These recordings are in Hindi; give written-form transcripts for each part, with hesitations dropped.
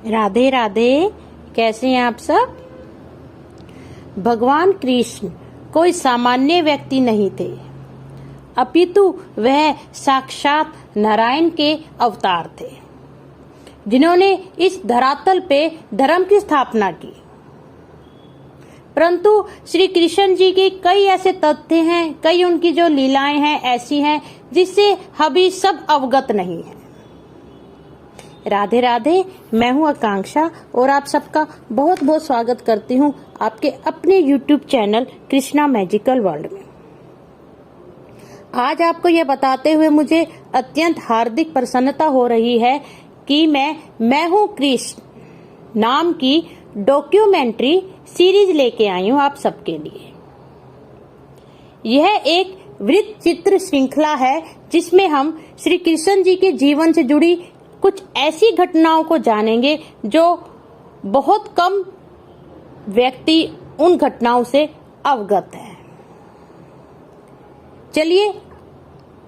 राधे राधे। कैसे हैं आप सब। भगवान कृष्ण कोई सामान्य व्यक्ति नहीं थे, अपितु वह साक्षात नारायण के अवतार थे, जिन्होंने इस धरातल पे धर्म की स्थापना की। परंतु श्री कृष्ण जी के कई ऐसे तथ्य हैं, कई उनकी जो लीलाएं हैं ऐसी हैं जिससे अभी सब अवगत नहीं है। राधे राधे। मैं हूं आकांक्षा और आप सबका बहुत बहुत स्वागत करती हूं आपके अपने YouTube channel Krishna magical world में। आज आपको यह बताते हुए मुझे अत्यंत हार्दिक प्रसन्नता हो रही है कि मैं हूं कृष्ण नाम की डॉक्यूमेंट्री सीरीज लेके आई हूं आप सबके लिए। यह एक वृत्त चित्र श्रृंखला है जिसमें हम श्री कृष्ण जी के जीवन से जुड़ी कुछ ऐसी घटनाओं को जानेंगे जो बहुत कम व्यक्ति उन घटनाओं से अवगत है। चलिए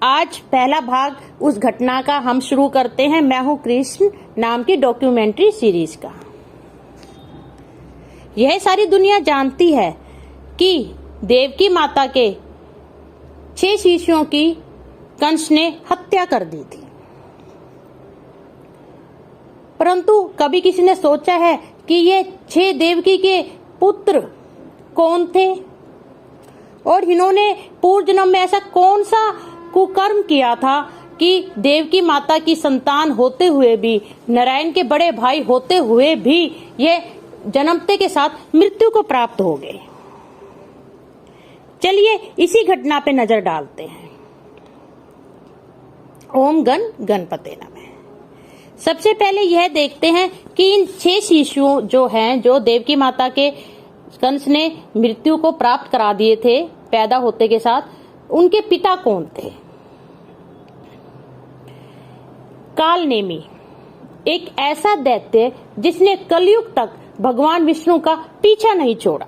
आज पहला भाग उस घटना का हम शुरू करते हैं। मैं हूं कृष्ण नाम की डॉक्यूमेंट्री सीरीज का। यह सारी दुनिया जानती है कि देवकी माता के 6 शिशुओं की कंस ने हत्या कर दी थी, परंतु कभी किसी ने सोचा है कि ये 6 देवकी के पुत्र कौन थे और इन्होंने पूर्व जन्म में ऐसा कौन सा कुकर्म किया था कि देवकी माता की संतान होते हुए भी, नारायण के बड़े भाई होते हुए भी ये जन्मते के साथ मृत्यु को प्राप्त हो गए। चलिए इसी घटना पे नजर डालते हैं। ओम गण गणपते नमः। सबसे पहले यह देखते हैं कि इन 6 शिशुओं जो देवकी माता के कंस ने मृत्यु को प्राप्त करा दिए थे पैदा होते के साथ, उनके पिता कौन थे। कालनेमी एक ऐसा दैत्य जिसने कलयुग तक भगवान विष्णु का पीछा नहीं छोड़ा।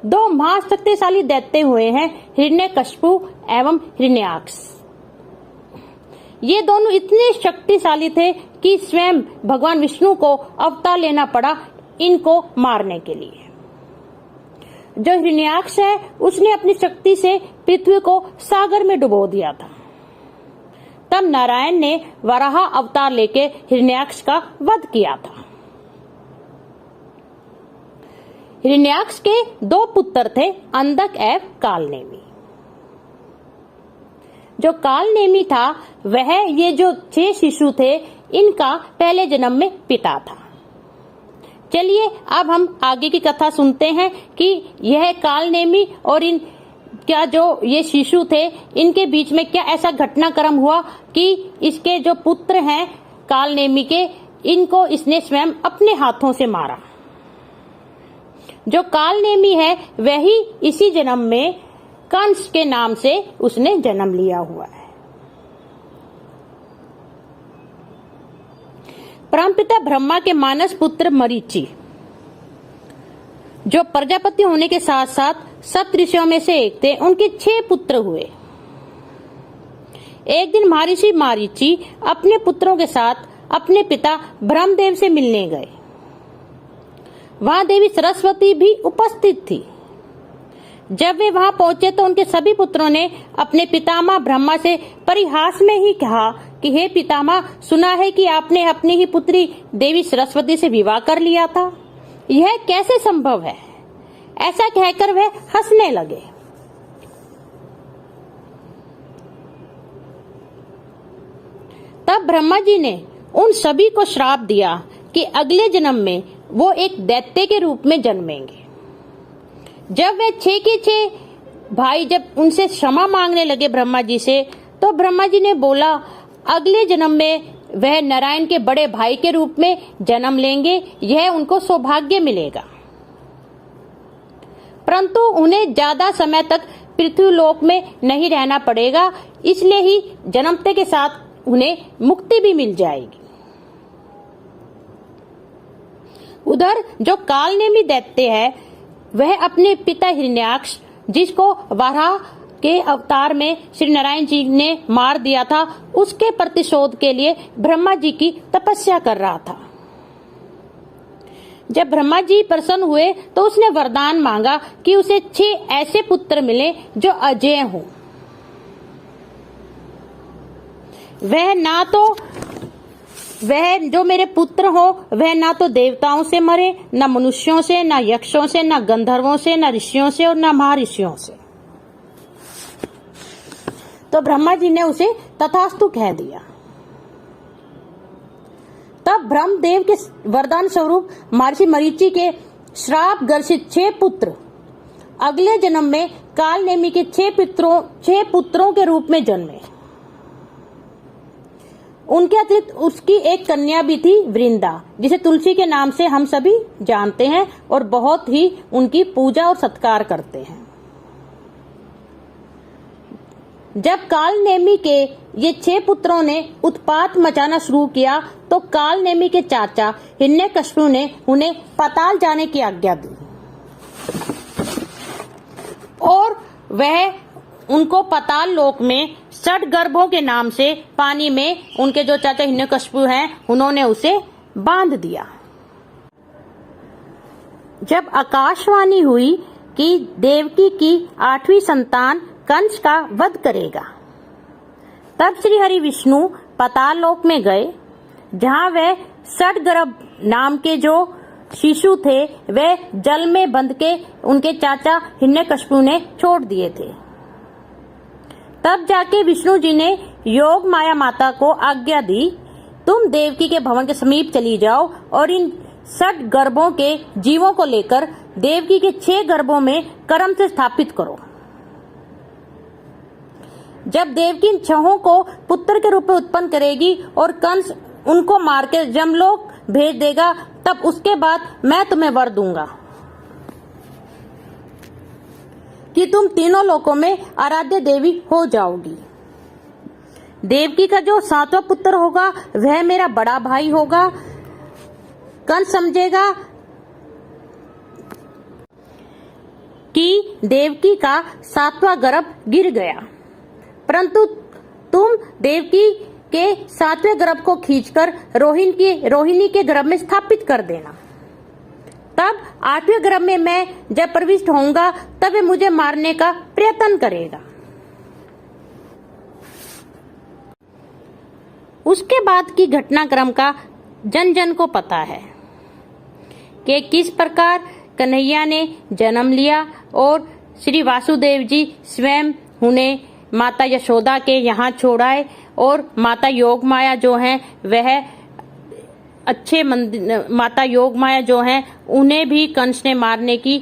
2 महाशक्तिशाली दैत्य हुए हैं, हिरण्यकशिपु एवं हिरण्याक्ष। ये दोनों इतने शक्तिशाली थे कि स्वयं भगवान विष्णु को अवतार लेना पड़ा इनको मारने के लिए। जो हिरण्याक्ष है उसने अपनी शक्ति से पृथ्वी को सागर में डुबो दिया था। तब नारायण ने वराह अवतार लेके हिरण्याक्ष का वध किया था। हिरण्याक्ष के 2 पुत्र थे, अंधक एवं कालनेमी। जो कालनेमी था वह ये जो 6 शिशु थे इनका पहले जन्म में पिता था। चलिए अब हम आगे की कथा सुनते हैं कि यह कालनेमी और इन क्या जो ये शिशु थे इनके बीच में क्या ऐसा घटनाक्रम हुआ कि इसके जो पुत्र हैं कालनेमी के, इनको इसने स्वयं अपने हाथों से मारा। जो कालनेमी है वही इसी जन्म में कंस के नाम से उसने जन्म लिया हुआ है। परमपिता ब्रह्मा के मानस पुत्र मरीचि जो प्रजापति होने के साथ साथ सप्तऋषियों में से एक थे, उनके 6 पुत्र हुए। एक दिन महर्षि मरीचि अपने पुत्रों के साथ अपने पिता ब्रह्मदेव से मिलने गए। वहां देवी सरस्वती भी उपस्थित थी। जब वे वहां पहुंचे तो उनके सभी पुत्रों ने अपने पितामह ब्रह्मा से परिहास में ही कहा कि हे पितामह, सुना है कि आपने अपनी ही पुत्री देवी सरस्वती से विवाह कर लिया था। यह कैसे संभव है। ऐसा कहकर वह हंसने लगे। तब ब्रह्मा जी ने उन सभी को श्राप दिया कि अगले जन्म में वो एक दैत्य के रूप में जन्मेंगे। जब वे 6 के 6 भाई जब उनसे क्षमा मांगने लगे ब्रह्मा जी से, तो ब्रह्मा जी ने बोला अगले जन्म में वह नारायण के बड़े भाई के रूप में जन्म लेंगे, यह उनको सौभाग्य मिलेगा। परंतु उन्हें ज्यादा समय तक पृथ्वी लोक में नहीं रहना पड़ेगा, इसलिए ही जन्मते के साथ उन्हें मुक्ति भी मिल जाएगी। उधर जो कालनेमी दैत्य है वह अपने पिता हिरण्याक्ष, जिसको वराह के अवतार में श्री नारायण जी ने मार दिया था, उसके प्रतिशोध के लिए ब्रह्मा जी की तपस्या कर रहा था। जब ब्रह्मा जी प्रसन्न हुए तो उसने वरदान मांगा कि उसे 6 ऐसे पुत्र मिले जो अजेय हों। वह जो मेरे पुत्र हो वह ना तो देवताओं से मरे, न मनुष्यों से, न यक्षों से, न गंधर्वों से, न ऋषियों से और न महर्षियों से। तो ब्रह्मा जी ने उसे तथास्तु कह दिया। तब ब्रह्मदेव के वरदान स्वरूप महर्षि मरीचि के श्राप ग्रसित 6 पुत्र अगले जन्म में कालनेमि के 6 पुत्रों के रूप में जन्मे। उनके अतिरिक्त उसकी एक कन्या भी थी, वृंदा, जिसे तुलसी के नाम से हम सभी जानते हैं और बहुत ही उनकी पूजा और सत्कार करते हैं। जब कालनेमि के ये 6 पुत्रों ने उत्पात मचाना शुरू किया तो कालनेमि के चाचा हिरण्यकशिपु ने उन्हें पाताल जाने की आज्ञा दी और वह उनको पाताल लोक में 6 गर्भों के नाम से पानी में उनके जो चाचा हिरण्यकशिपु हैं उन्होंने उसे बांध दिया। जब आकाशवाणी हुई कि देवकी की 8वीं संतान कंस का वध करेगा, तब श्री हरि विष्णु पाताल लोक में गए, जहां वह 6 गर्भ नाम के जो शिशु थे वे जल में बंध के उनके चाचा हिरण्यकशिपु ने छोड़ दिए थे। तब जाके विष्णु जी ने योग माया माता को आज्ञा दी, तुम देवकी के भवन के समीप चली जाओ और इन 6 गर्भों के जीवों को लेकर देवकी के 6 गर्भों में कर्म से स्थापित करो। जब देवकी इन 6 को पुत्र के रूप में उत्पन्न करेगी और कंस उनको मार के जमलोक भेज देगा, तब उसके बाद मैं तुम्हें वर दूंगा कि तुम तीनों लोकों में आराध्य देवी हो जाओगी। देवकी का जो 7वां पुत्र होगा वह मेरा बड़ा भाई होगा। कंस समझेगा कि देवकी का 7वां गर्भ गिर गया, परंतु तुम देवकी के 7वें गर्भ को खींचकर रोहिणी के गर्भ में स्थापित कर देना। तब 8वें गर्भ में मैं जब प्रविष्ट होऊंगा तब वे मुझे मारने का प्रयत्न करेगा। उसके बाद की घटनाक्रम का जन जन को पता है कि किस प्रकार कन्हैया ने जन्म लिया और श्री वासुदेव जी स्वयं उन्हें माता यशोदा के यहाँ छोड़ाए और माता योग माया जो हैं वह अच्छे माता योग माया जो हैं उन्हें भी कंस ने मारने की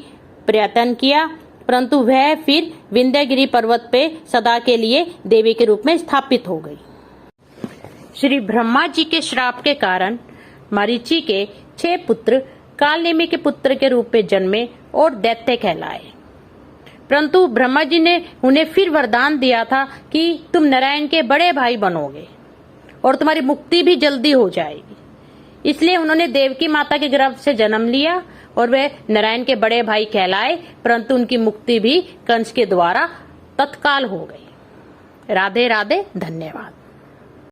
प्रयत्न किया, परंतु वह फिर विंध्यगिरि पर्वत पे सदा के लिए देवी के रूप में स्थापित हो गई। श्री ब्रह्मा जी के श्राप के कारण मरीचि के 6 पुत्र कालनेमि के पुत्र के रूप में जन्मे और दैत्य कहलाए, परंतु ब्रह्मा जी ने उन्हें फिर वरदान दिया था कि तुम नारायण के बड़े भाई बनोगे और तुम्हारी मुक्ति भी जल्दी हो जाएगी। इसलिए उन्होंने देवकी माता के गर्भ से जन्म लिया और वे नारायण के बड़े भाई कहलाए, परंतु उनकी मुक्ति भी कंस के द्वारा तत्काल हो गई। राधे राधे, धन्यवाद।